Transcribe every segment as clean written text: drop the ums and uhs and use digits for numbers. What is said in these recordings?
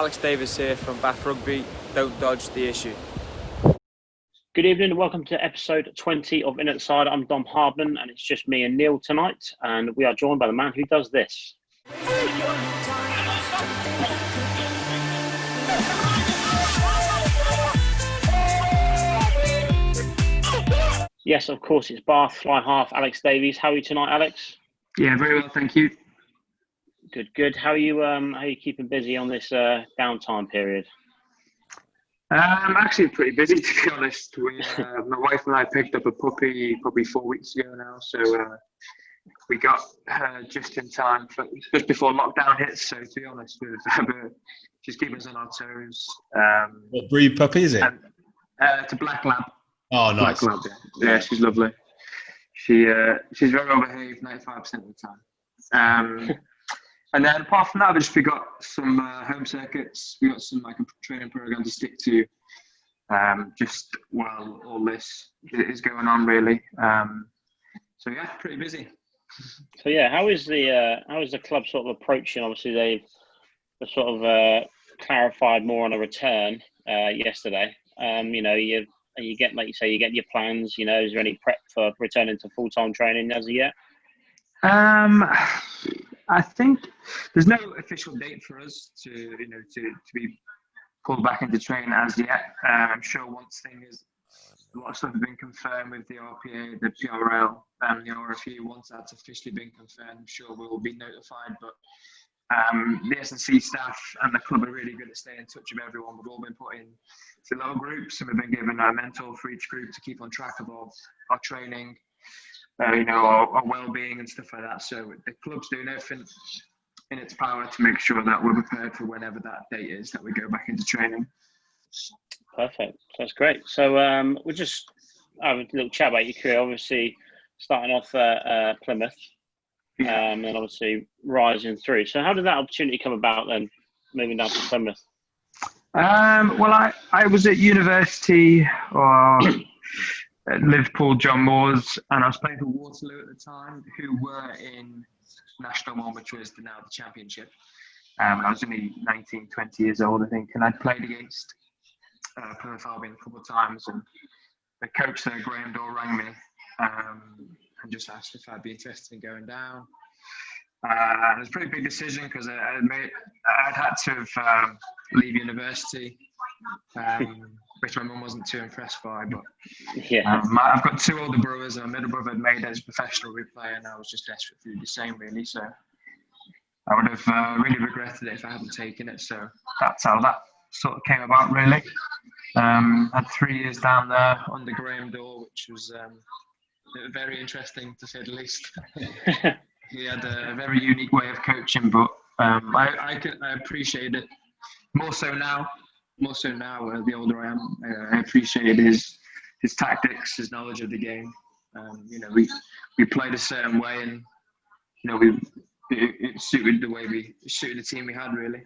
Alex Davies here from Bath Rugby. Don't dodge the issue. Good evening and welcome to episode 20 of In at the Side. I'm Dom Hardman and it's just me and Neil tonight, and we are joined by the man who does this. Yes, of course, it's Bath fly half Alex Davies. How are you tonight, Alex? Yeah, very well, thank you. Good. How are you keeping busy on this downtime period? I'm actually pretty busy, to be honest. My wife and I picked up a puppy probably 4 weeks ago now, so we got her just in time just before lockdown hits. So to be honest, she's keeping us on our toes. What breed puppy is it? It's a black lab. Oh, nice. Black lab, yeah, she's lovely. She's very well behaved 95% of the time. And then apart from that, we got some home circuits. We got some a training program to stick to, just while all this is going on, really. So yeah, pretty busy. So yeah, how is the club sort of approaching? Obviously, they've sort of clarified more on a return yesterday. You get, like you say, you get your plans. Is there any prep for returning to full-time training as of yet? I think there's no official date for us to be pulled back into training as yet. I'm sure once a lot of stuff has been confirmed with the RPA, the PRL, and the RFU. Once that's officially been confirmed, I'm sure we will be notified. But the S&C staff and the club are really good at staying in touch with everyone. We've all been put in to little groups, and we've been given a mentor for each group to keep on track of our training. Our well-being and stuff like that. So the club's doing everything in its power to make sure that we're prepared for whenever that date is that we go back into training. Perfect. That's great. So we'll just have a little chat about your career. Obviously, starting off at Plymouth, and obviously rising through. So how did that opportunity come about then, moving down to Plymouth? Well, I was at university at Liverpool, John Moores, and I was playing for Waterloo at the time, who were in National One, which was now the Championship. I was only 19, 20 years old, I think, and I'd played against Plymouth Albion a couple of times, and the coach there, Graham Dorr, rang me and just asked if I'd be interested in going down. It was a pretty big decision because I'd had to leave university, which my mum wasn't too impressed by. But I've got two older brothers, and my middle brother had made it as a professional rugby player, and I was just desperate to do the same, really. So I would have really regretted it if I hadn't taken it. So that's how that sort of came about, really. Had 3 years down there under Graham Dorr, which was very interesting, to say the least. He had a very unique way of coaching, but I appreciate it more so now. The older I am, I appreciate his tactics, his knowledge of the game. We played a certain way, and it suited the team we had, really.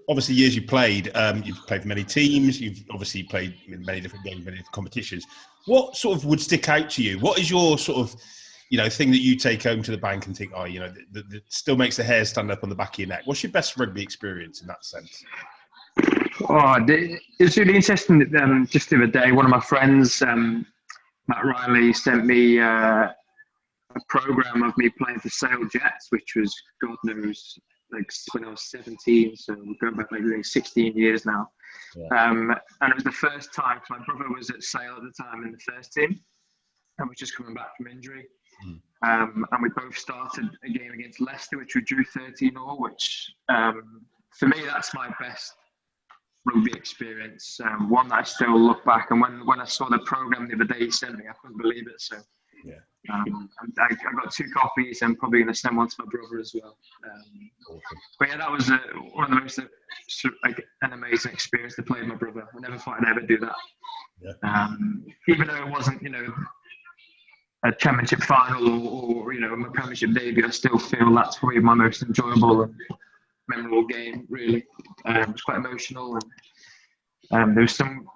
Obviously, years you played, you've played for many teams. You've obviously played in many different games, many different competitions. What sort of would stick out to you? What is your sort of thing that you take home to the bank and think, that still makes the hair stand up on the back of your neck? What's your best rugby experience in that sense? It's really interesting that just the other day, one of my friends, Matt Riley, sent me a program of me playing for Sale Jets, which was, God knows, when I was 17, so we're going back 16 years now. Yeah. And it was the first time, my brother was at Sale at the time in the first team, and was just coming back from injury. And we both started a game against Leicester, which we drew 13-all, which for me, that's my best rugby experience. One that I still look back, and when I saw the program the other day he sent me, I couldn't believe it. So I got 2 copies, and probably going to send one to my brother as well. But yeah, that was one of the most an amazing experience to play with my brother. I never thought I'd ever do that. Yeah. Even though it wasn't, a championship final or my Premiership debut, I still feel that's probably my most enjoyable and memorable game, really. It was quite emotional, and there was some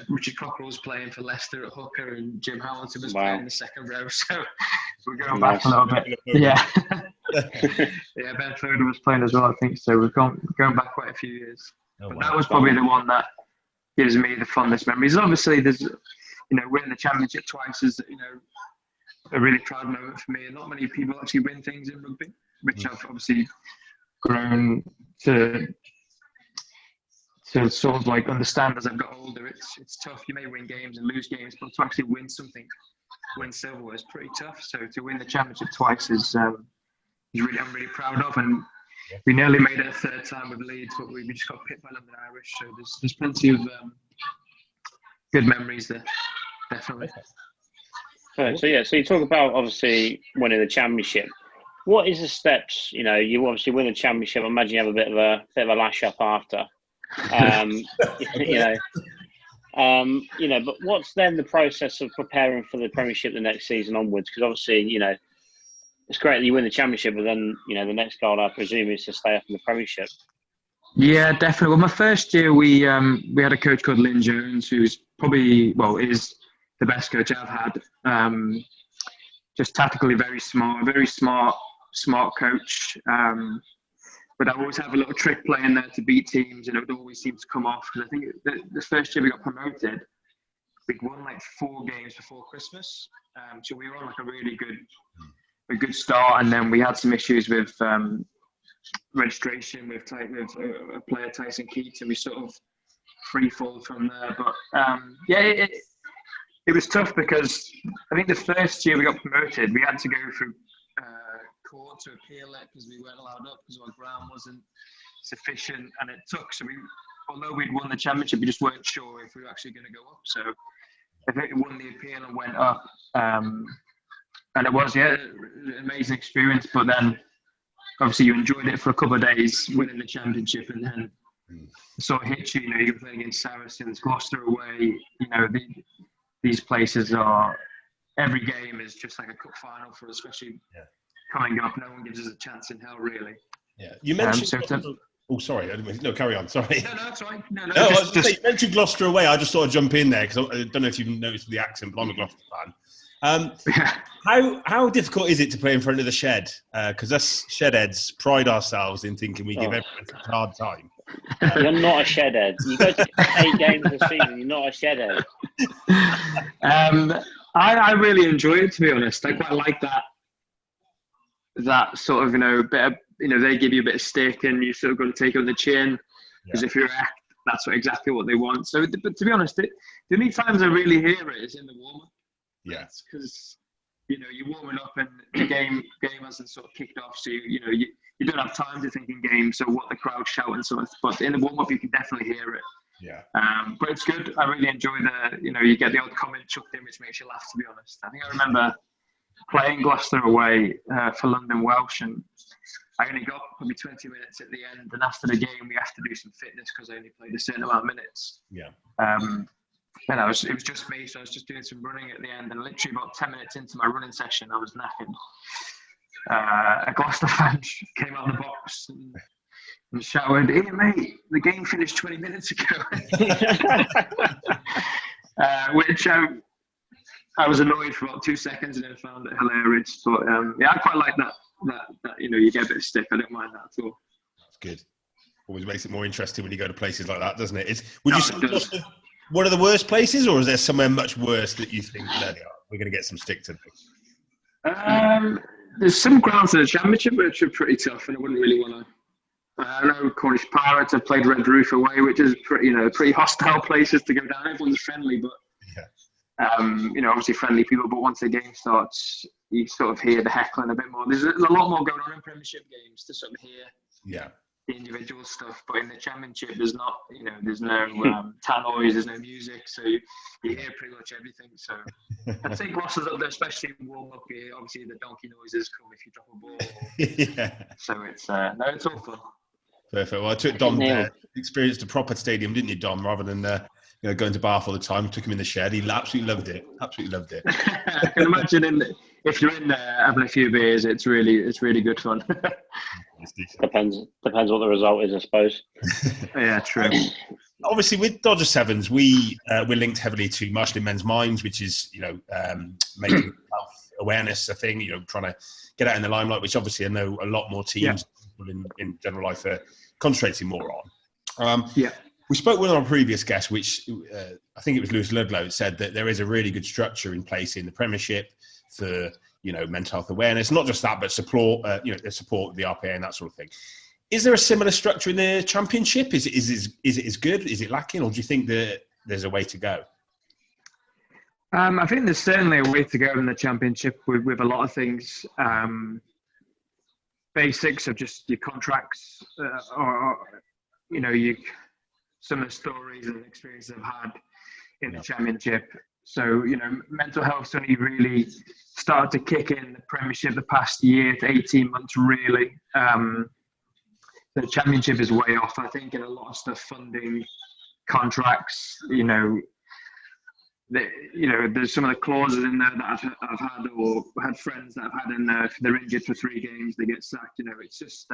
Richard Cockerell was playing for Leicester at hooker, and Jim Hamilton was playing in the second row, so we're going back a little bit. Yeah. Yeah, Ben Foden was playing as well, I think. So we're going back quite a few years. Oh, But wow. that was probably the one that gives me the fondest memories. Obviously, there's, winning the championship twice is, a really proud moment for me. And not many people actually win things in rugby, which I've obviously grown to sort of like understand as I've got older. It's tough. You may win games and lose games, but to actually win something, win silverware is pretty tough. So to win the championship twice is I'm really proud of. And we nearly made it a third time with Leeds, but we just got pipped by London Irish. So there's plenty of good memories there, definitely. So you talk about obviously winning the championship. What is the steps? You obviously win the championship. I imagine you have a bit of a lash up after. But what's then the process of preparing for the Premiership the next season onwards? Because obviously, it's great that you win the championship, but then the next goal I presume is to stay up in the Premiership. Yeah, definitely. Well, my first year we had a coach called Lynn Jones, who's probably is the best coach I've had. Just tactically very smart coach. But I always have a little trick play in there to beat teams, and it would always seem to come off. Because I think the first year we got promoted, we won like 4 games before Christmas. So we were on like a really good start, and then we had some issues with registration with a player, Tyson Keats, and we sort of free-falled from there. But it was tough because I think the first year we got promoted, we had to go through court to appeal it because we weren't allowed up because our ground wasn't sufficient, and it took. So although we'd won the championship, we just weren't sure if we were actually going to go up. So I think we won the appeal and went up, and it was an amazing experience. But then obviously you enjoyed it for a couple of days, winning the championship, and then it sort of hits you. You're playing against Saracens, Gloucester away. These places are. Every game is just like a cup final for us, especially coming up. No one gives us a chance in hell, really. Yeah, you mentioned. Sorry. No, carry on. Sorry. No, that's right. No. I was just say, you mentioned Gloucester away. I just thought I'd jump in there because I don't know if you've noticed the accent, but I'm a Gloucester fan. How difficult is it to play in front of the shed? Because us shedheads pride ourselves in thinking we give everyone a hard time. You're not a shedhead. You go to 8 games a season. You're not a shedhead. I really enjoy it, to be honest. I quite like that sort of bit of, they give you a bit of stick and you sort of got to take it on the chin because if you're act, that's exactly what they want. So, but to be honest, the only times I really hear it is in the warm up. Yeah, because you're warming up and the game hasn't sort of kicked off, so you don't have time to think in game. So what the crowd's shouting, sort of. But in the warm up, you can definitely hear it. Yeah. But it's good. I really enjoy you get the odd comment chucked in, which makes you laugh, to be honest. I think I remember playing Gloucester away for London Welsh, and I only got probably 20 minutes at the end. And after the game, we have to do some fitness because I only played a certain amount of minutes. Yeah. And it was just me, so I was just doing some running at the end. And literally about 10 minutes into my running session, I was knackered. A Gloucester fan came out of the box and shouted, "Hey mate, the game finished 20 minutes ago." Which I was annoyed for about 2 seconds and then found it hilarious. But I quite like that you get a bit of stick. I don't mind that at all. That's good. Always makes it more interesting when you go to places like that, doesn't it? Would you say Gloucester one of the worst places, or is there somewhere much worse that you think we're going to get some stick today? There's some grounds in the championship which are pretty tough, and I wouldn't really want to. I know Cornish Pirates have played Red Roof away, which is pretty hostile places to go down. Everyone's friendly, but obviously friendly people. But once the game starts, you sort of hear the heckling a bit more. There's a lot more going on in Premiership games to sort of hear the individual stuff. But in the championship, there's not, there's no tannoys, there's no music, so you hear pretty much everything. So I'd say Gloucester's up there, especially in warm up here. Obviously, the donkey noises come if you drop a ball. So it's it's all fun. Perfect. Well, I took Dom there. Experienced a proper stadium, didn't you, Dom? Rather than going to Bath all the time. Took him in the shed. He absolutely loved it. I can imagine if you're in there having a few beers, it's really good fun. Depends what the result is, I suppose. Yeah, true. Obviously, with Dodger Sevens, we're linked heavily to Marshalling Men's Minds, which is making health awareness, I think, trying to get out in the limelight, which obviously I know a lot more teams in general life are concentrating more on. We spoke with our previous guest, which I think it was Lewis Ludlow, said that there is a really good structure in place in the Premiership for, mental health awareness. Not just that, but support, the support of the RPA and that sort of thing. Is there a similar structure in the Championship? Is it as good? Is it lacking? Or do you think that there's a way to go? I think there's certainly a way to go in the Championship with a lot of things. Basics of just your contracts or some of the stories and experiences I've had in the Championship. So, mental health's only really started to kick in the Premiership the past year to 18 months, really. The Championship is way off, I think, in a lot of stuff, funding, contracts, there's some of the clauses in there that I've had or had friends that I've had in there. If they're injured for 3 games, they get sacked. It's just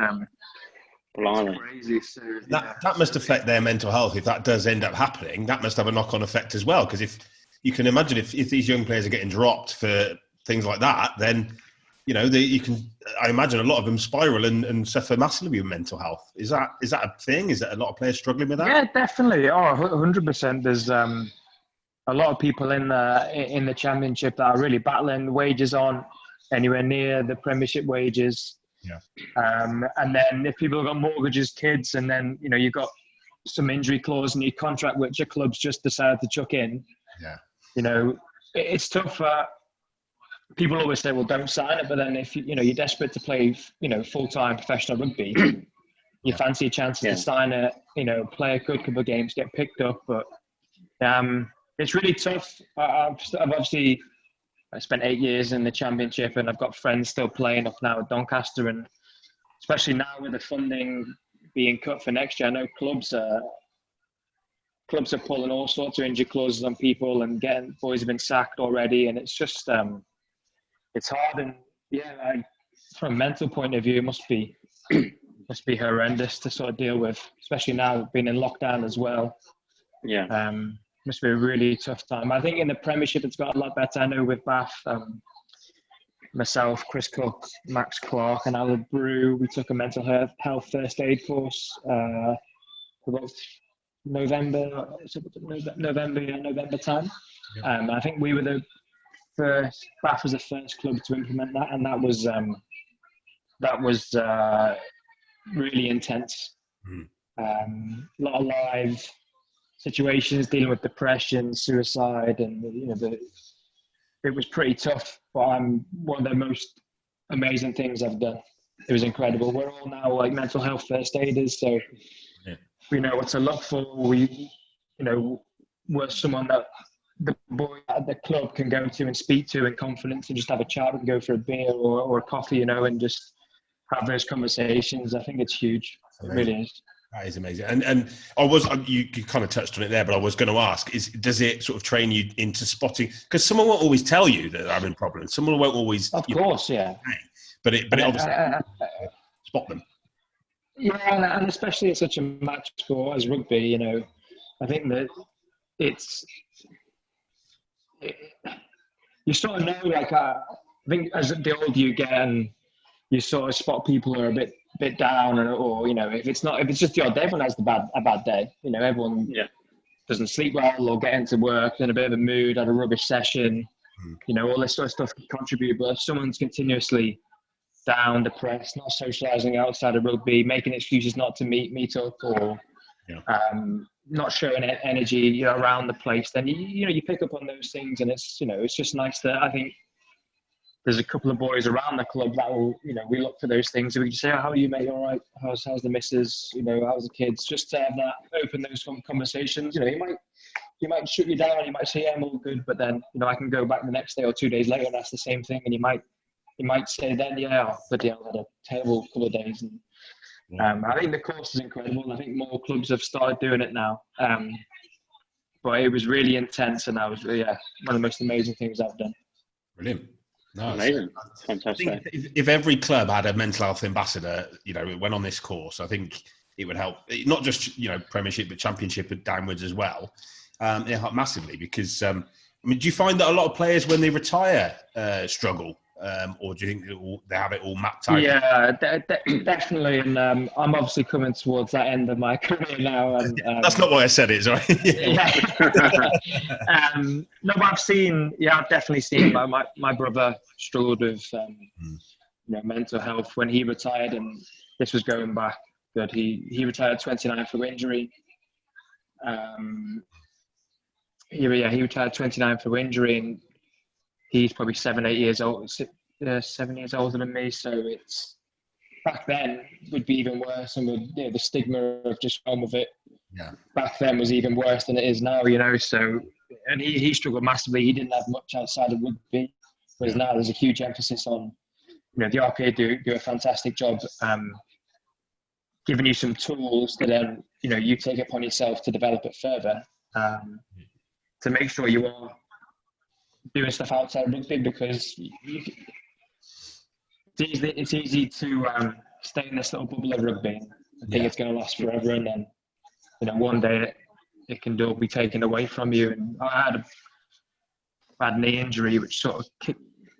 it's crazy. So that must affect their mental health. If that does end up happening, that must have a knock-on effect as well. Because if you can imagine if these young players are getting dropped for things like that, then I imagine a lot of them spiral and suffer massively with mental health. Is that a thing? Is that a lot of players struggling with that? Yeah, definitely. 100%. There's a lot of people in the Championship that are really battling. Wages aren't anywhere near the Premiership wages. Yeah. And then if people have got mortgages, kids, and then you've got some injury clause in your contract which your club's just decided to chuck in. Yeah. It's tough. People always say, "Well, don't sign it." But then if you're desperate to play, full-time professional rugby, you fancy a chance to sign it. Play a good couple of games, get picked up. But it's really tough. I've obviously spent 8 years in the Championship, and I've got friends still playing up now at Doncaster, and especially now with the funding being cut for next year, I know clubs are pulling all sorts of injury clauses on people, and boys have been sacked already, and it's just it's hard. And from a mental point of view, it must be horrendous to sort of deal with, especially now being in lockdown as well. Yeah. Must be a really tough time. I think in the Premiership it's got a lot better. I know with Bath, myself, Chris Cook, Max Clark and Alan Brew, we took a mental health first aid course about November time. Yeah. I think we were Bath was the first club to implement that, and that was really intense. A lot of live situations dealing with depression, suicide, and it was pretty tough. But one of the most amazing things I've done. It was incredible. We're all now like mental health first aiders, so we know what to look for. We're someone that the boy at the club can go to and speak to in confidence and just have a chat and go for a beer or a coffee, and just have those conversations. I think it's huge. It really is. That is amazing. And you kind of touched on it there, but I was going to ask, does it sort of train you into spotting? Because someone won't always tell you that they're having problems. Someone won't always. Of course, yeah. But it obviously spot them. Yeah, and especially at such a match sport as rugby, I think that you sort of know, like, I think as the older you get, and you sort of spot people who are a bit down, or if it's just the odd day, everyone has a bad day. Everyone doesn't sleep well or get into work in a bit of a mood, had a rubbish session. All this sort of stuff can contribute. But if someone's continuously down, depressed, not socialising outside of rugby, making excuses not to meet up, or not showing energy around the place, then you pick up on those things, and it's just nice that I think there's a couple of boys around the club that will we look for those things. We can say, how are you, mate? All right? How's the missus? How's the kids? Just to have that, open those conversations. You might shoot you down, you might say, I'm all good, but then I can go back the next day or 2 days later and that's the same thing, and you might say then, bloody hell, I had a terrible couple of days. And I think the course is incredible, and I think more clubs have started doing it now. But it was really intense, and that was one of the most amazing things I've done. Brilliant. No, amazing. Fantastic. If every club had a mental health ambassador, it went on this course, I think it would help. Not just, Premiership, but Championship and downwards as well. It helped massively because, I mean, do you find that a lot of players, when they retire, struggle? Or do you think they have it all mapped out? Yeah, definitely. And I'm obviously coming towards that end of my career now. And That's not why I said it, sorry. yeah. No, but I've definitely seen my brother struggled with mental health when he retired, and this was going back good. He retired 29 for injury. He retired 29 for injury, and he's probably 7 years older than me. So it's back then would be even worse, and the stigma of just home with it. Yeah. Back then was even worse than it is now, So, and he struggled massively. He didn't have much outside of rugby, whereas now there's a huge emphasis on, the RPA do a fantastic job giving you some tools that then, you take upon yourself to develop it further, to make sure you are doing stuff outside of rugby, because it's easy to stay in this little bubble of rugby and think it's going to last forever, and then one day it can all be taken away from you. And I had a bad knee injury which sort of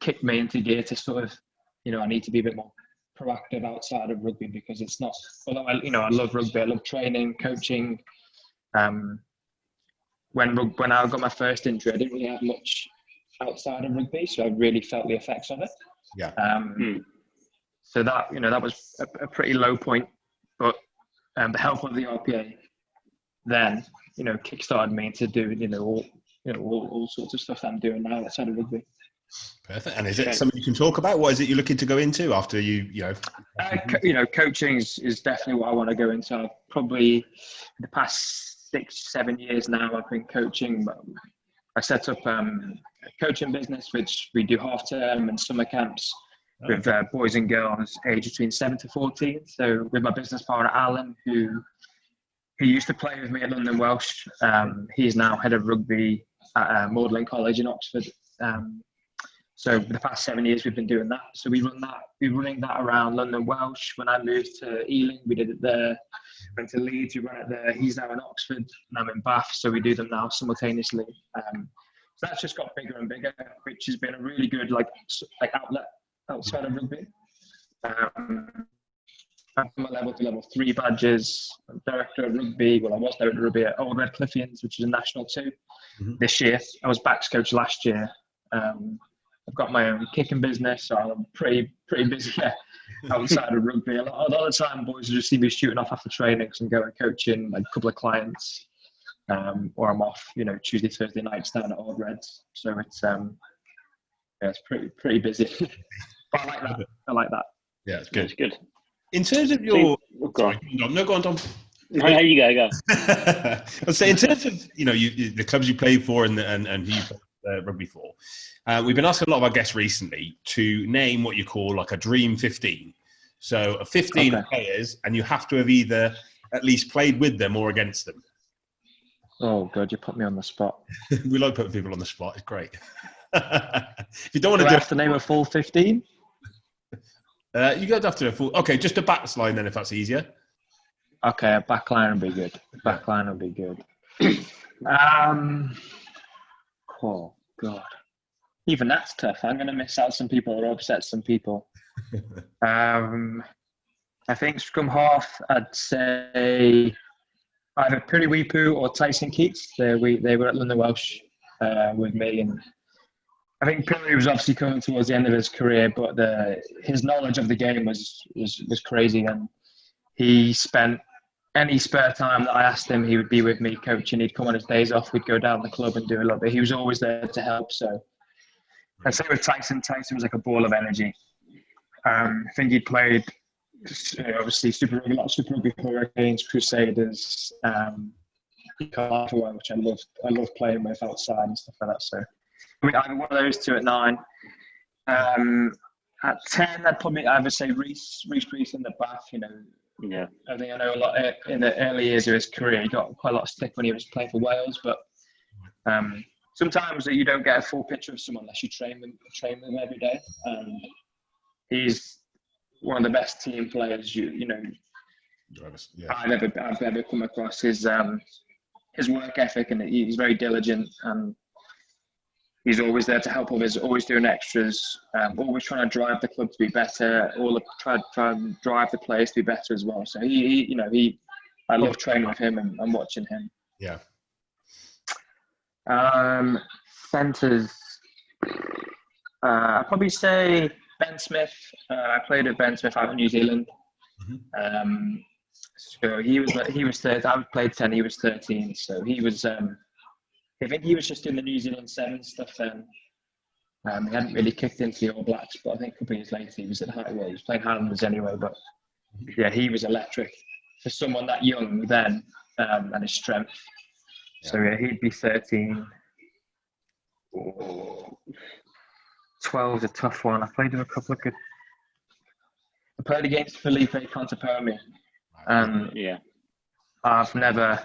kicked me into gear to sort of I need to be a bit more proactive outside of rugby, because it's not, although I love rugby, I love training, coaching. When I got my first injury, I didn't really have much outside of rugby, so I really felt the effects of it. Yeah. So that that was a pretty low point, but the help of the RPA then kickstarted me to do all sorts of stuff that I'm doing now outside of rugby. Perfect. And is it something you can talk about? What is it you're looking to go into after coaching is definitely what I want to go into. I've probably the past 6-7 years now I've been coaching. I set up a coaching business which we do half term and summer camps with boys and girls aged between 7 to 14. So with my business partner Alan, who used to play with me at London Welsh, he's now head of rugby at Magdalen College in Oxford. So for the past 7 years we've been doing that. So we're running that around London Welsh. When I moved to Ealing, we did it there. Went to Leeds, we ran it there. He's now in Oxford and I'm in Bath, so we do them now simultaneously. So that's just got bigger and bigger, which has been a really good like outlet outside of rugby. I've got my level 2, level 3 badges. I'm director of rugby. Well, I was director of rugby at Old Red Cliffians, which is a national 2 this year. I was backs coach last year. I've got my own kicking business, so I'm pretty busy outside of rugby. A lot of the time, boys will just see me shooting off after trainings and going coaching like a couple of clients, or I'm off, Tuesday, Thursday nights down at Old Reds. So it's pretty busy. But I like that. Yeah, it's good. It's good. In terms of your, go on, Dom. No, you go. I'd say in terms of the clubs you played for and who you played rugby for, we've been asking a lot of our guests recently to name what you call like a dream 15. So a 15 players, and you have to have either at least played with them or against them. Oh God, you put me on the spot. We like putting people on the spot. It's great. If you don't want do to I have to name a full 15. You don't have to do a full. Okay, just a backs line then, if that's easier. Okay, a back line would be good. Oh God, even that's tough. I'm going to miss out some people or upset some people. I think scrum half, I'd say either Piriwipu or Tyson Keats. They were at London Welsh with me, and I think Piri was obviously coming towards the end of his career, but his knowledge of the game was crazy, and he spent any spare time that I asked him, he would be with me coaching. He'd come on his days off, we'd go down the club and do a little bit. He was always there to help. So I'd say with Tyson was like a ball of energy. I think he played obviously Super Rugby Hurricanes, Crusaders, which I love playing with outside and stuff like that. So I mean, either one of those two at 9. At 10, I'd probably either say Reece in the Bath. Yeah. I think I know a lot in the early years of his career. He got quite a lot of stick when he was playing for Wales, but sometimes you don't get a full picture of someone unless you train them every day. He's one of the best team players I've ever come across. His work ethic, and he's very diligent. He's always there to help others, always doing extras, always trying to drive the club to be better, try and drive the players to be better as well. So I love training with him and watching him. Yeah. Centres, I'd probably say Ben Smith. I played at Ben Smith out in New Zealand. Mm-hmm. So he was 13. I played 10. He was 13. So he was. I think he was just doing the New Zealand Sevens stuff then. He hadn't really kicked into the All Blacks, but I think a couple of years later he was at he was playing Highlanders anyway. But yeah, he was electric for someone that young then, and his strength. Yeah. So yeah, he'd be 13. 12 is a tough one. I played with a couple of good. I played against Felipe Contepomi. Yeah. I've never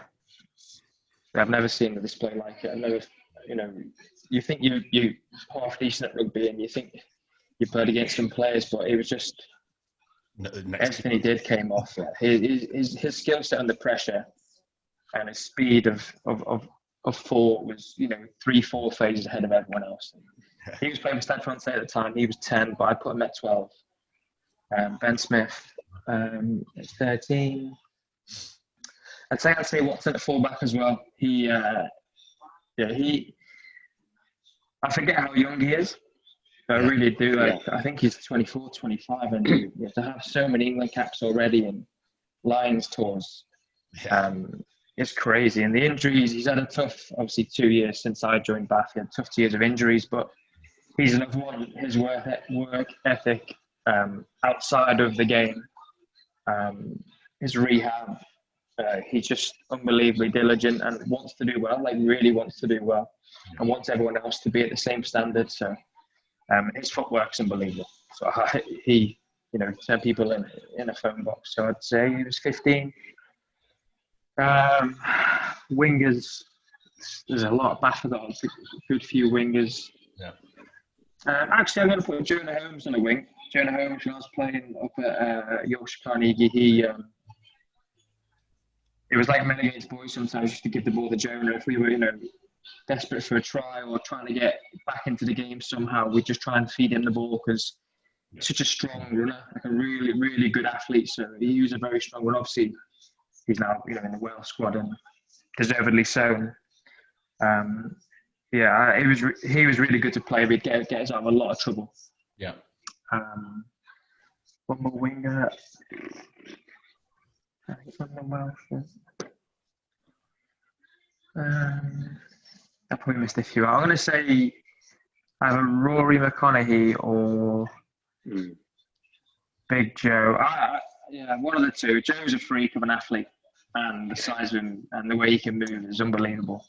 seen a display like it. I've never, you think you half decent at rugby and you think you played against some players, but it was just everything he did came off. His skill set under pressure and his speed of thought was 3-4 phases ahead of everyone else. He was playing with Stade Francais at the time. He was 10, but I put him at 12. Ben Smith, 13. I'd say Anthony Watson at fullback as well. I forget how young he is. I really do. I think he's 24, 25, and to have so many England caps already and Lions tours, it's crazy. And the injuries, he's had a tough, obviously 2 years since I joined Bath. He had tough 2 years of injuries, but he's another one. His work ethic outside of the game, his rehab. He's just unbelievably diligent and wants to do well, really wants to do well, and wants everyone else to be at the same standard. So his footwork's unbelievable. So he turned people in a phone box. So I'd say he was 15. Wingers, there's a lot of Bath. I've got a good few wingers. Yeah. Actually, I'm going to put Jonah Holmes on a wing. Jonah Holmes, when I was playing up at Yorkshire Carnegie, it was like men against boys sometimes, just to give the ball to Jonah. If we were, desperate for a try or trying to get back into the game somehow, we'd just try and feed him the ball because he's such a strong runner, like a really, really good athlete. So he was a very strong one. Obviously, he's now, in the Wales squad and deservedly so. He was really good to play with. Get us out of a lot of trouble. Yeah. One more winger. I probably missed a few. I'm going to say either Rory McConaughey or Big Joe. One of the two. Joe's a freak of an athlete, and the size of him and the way he can move is unbelievable.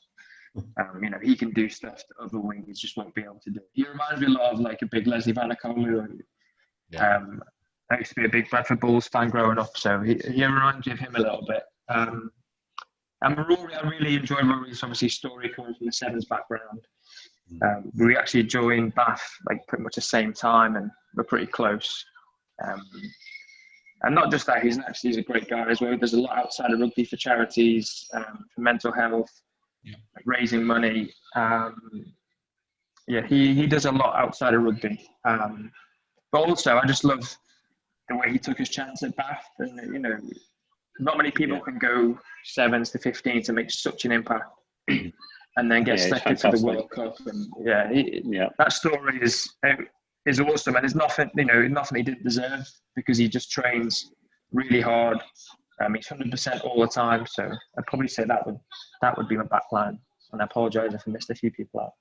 He can do stuff that other wingers just won't be able to do. He reminds me a lot of like a big Leslie Vanakolu. I used to be a big Bradford Bulls fan growing up, so he reminds me of him a little bit. And Rory, I really enjoyed Rory's obviously story coming from the Sevens background. We actually joined Bath pretty much the same time, and we're pretty close. And not just that, he's a great guy as well. He does a lot outside of rugby for charities, for mental health, raising money. He does a lot outside of rugby. But also, I just love the way he took his chance at Bath. And, not many people can go 7s to 15 to make such an impact and then get selected for the World Cup. And that story is awesome. And there's nothing he didn't deserve because he just trains really hard. He's 100% all the time. So I'd probably say that would be my back line. And I apologise if I missed a few people out.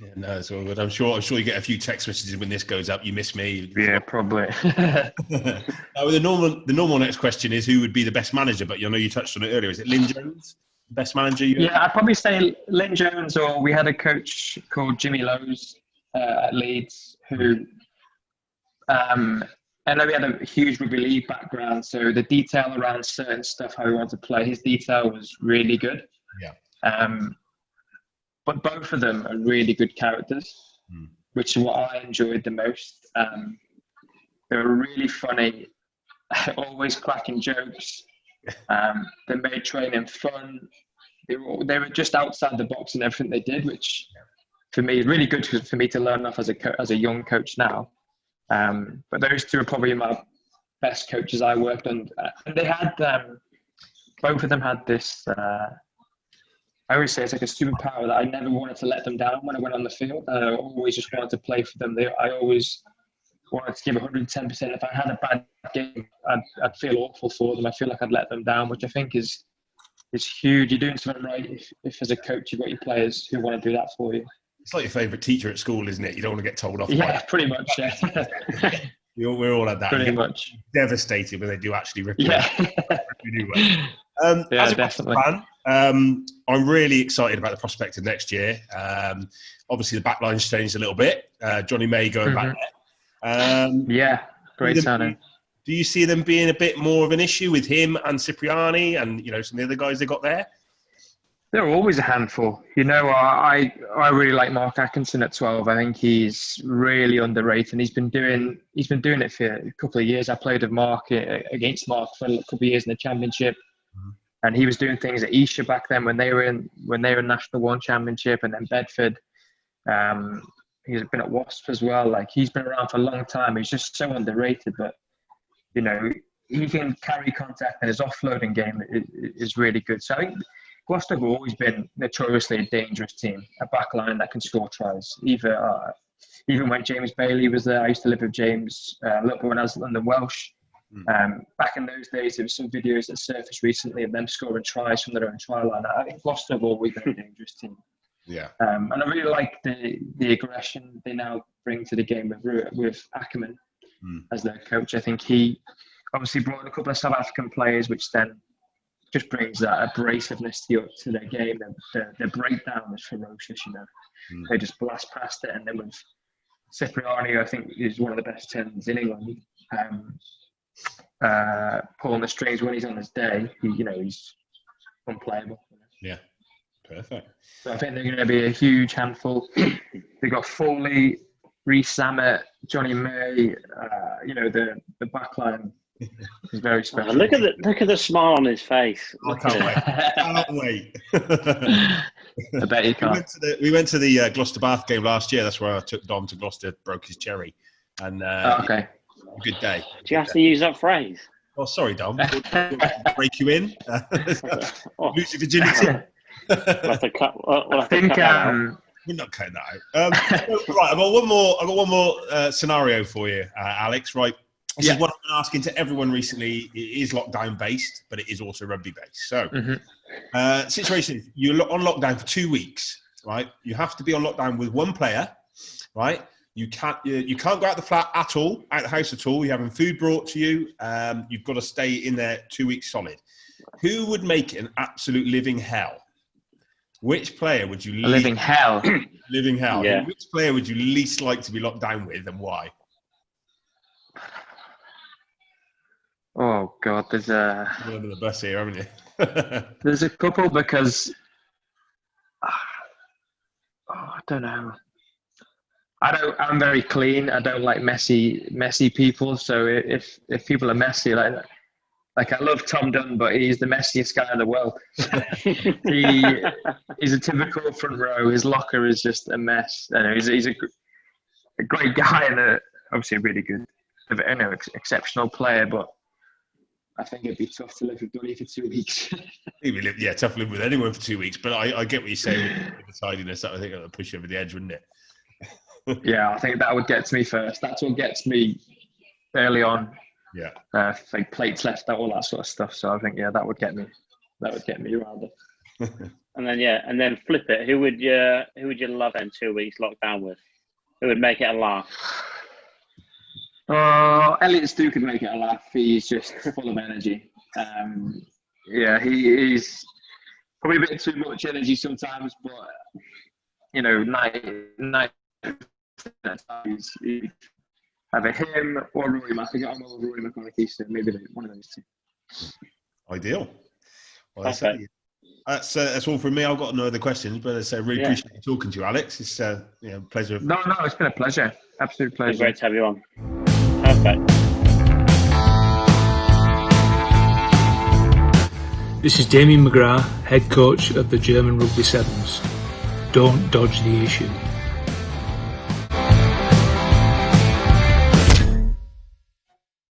Yeah, no, it's all good. I'm sure you get a few text messages when this goes up. You miss me. Yeah, probably. The normal next question is who would be the best manager? But you touched on it earlier. Is it Lynn Jones, best manager? I'd probably say Lynn Jones, or we had a coach called Jimmy Lowes at Leeds who. I know he had a huge rugby league background, so the detail around certain stuff, how he wanted to play, his detail was really good. Yeah. But both of them are really good characters, which is what I enjoyed the most. They were really funny, always cracking jokes. They made training fun. They were just outside the box in everything they did, which for me, it's really good for me to learn off as a young coach now. But those two are probably my best coaches I worked under. And they had, both of them had this, I always say it's like a superpower that I never wanted to let them down when I went on the field. I always just wanted to play for them. I always wanted to give 110%. If I had a bad game, I'd feel awful for them. I feel like I'd let them down, which I think is huge. You're doing something right if as a coach you've got your players who want to do that for you. It's like your favourite teacher at school, isn't it? You don't want to get told off. Yeah, pretty much. Yeah. We're all at that. Pretty much. Devastated when they do actually rip you. Yeah. Do well. Yeah, as a definitely. fan, I'm really excited about the prospect of next year. Obviously, the backline's changed a little bit. Johnny May going back there. Yeah, great signing. Do you see them being a bit more of an issue with him and Cipriani and some of the other guys they got there? They're always a handful. I really like Mark Atkinson at 12. I think he's really underrated, and he's been doing it for a couple of years. I played with Mark against Mark for a couple of years in the Championship, and he was doing things at Esher back then when they were in National One Championship, and then Bedford. He's been at Wasp as well. Like, he's been around for a long time. He's just so underrated, but he can carry contact, and his offloading game is really good. So I think Gloucester have always been notoriously a dangerous team, a back line that can score tries. Even when James Bailey was there, I used to live with James a little bit when I was at London Welsh. Back in those days, there were some videos that surfaced recently of them scoring tries from their own try line. I think Gloucester have always been a dangerous team. Yeah. And I really like the aggression they now bring to the game with Ackerman as their coach. I think he obviously brought in a couple of South African players, which then just brings that abrasiveness to their game. Their breakdown is ferocious, They just blast past it. And then with Cipriani, I think is one of the best 10s in England. Pulling the strings when he's on his day, he's unplayable. Yeah, perfect. So I think they're going to be a huge handful. They've got Foley, Reece Samet, Johnny May. The back line is very special. Look at the smile on his face. I can't wait. I bet he can't. We went to the Gloucester Bath game last year. That's where I took Dom to Gloucester, broke his cherry. And okay. Good day. Do you have to use that phrase? Oh, sorry, Dom. Break you in. Lose your virginity. I think we're not cutting that out. Right, I've got one more scenario for you, Alex. Right, this is what I've been asking to everyone recently. It is lockdown based, but it is also rugby based. So, situation is you're on lockdown for 2 weeks. Right, you have to be on lockdown with one player. Right, you can't go out the flat at all, out the house at all. You're having food brought to you. You've got to stay in there 2 weeks solid. Who would make it an absolute living hell? Which player would you living hell? Living hell. Yeah. Which player would you least like to be locked down with, and why? Oh God, there's You're under the bus here, haven't you? There's a couple because I don't know. I'm very clean. I don't like messy people. So if people are messy, like I love Tom Dunn, but he's the messiest guy in the world. He's a typical front row. His locker is just a mess. I know he's a great guy and obviously a really good, exceptional player. But I think it'd be tough to live with Dunny for 2 weeks. Tough to live with anyone for 2 weeks. But I get what you're saying with the tidiness. I think that would push you over the edge, wouldn't it? Yeah, I think that would get to me first. That's what gets me early on. Yeah. Like plates left out, all that sort of stuff. So I think that would get me around it. and then flip it. Who would you love in 2 weeks locked down with? Who would make it a laugh? Oh, Elliot Stu could make it a laugh. He's just full of energy. He's probably a bit too much energy sometimes, but night either him or Rory Mac. I get on with Rory McConaughey, so maybe one of those two. Ideal. Well, that's all from me. I've got no other questions, but I really appreciate you talking to you, Alex. It's pleasure. No, it's been a pleasure. Absolute pleasure. It's great to have you on. Perfect. This is Damien McGrath, head coach of the German Rugby Sevens. Don't dodge the issue.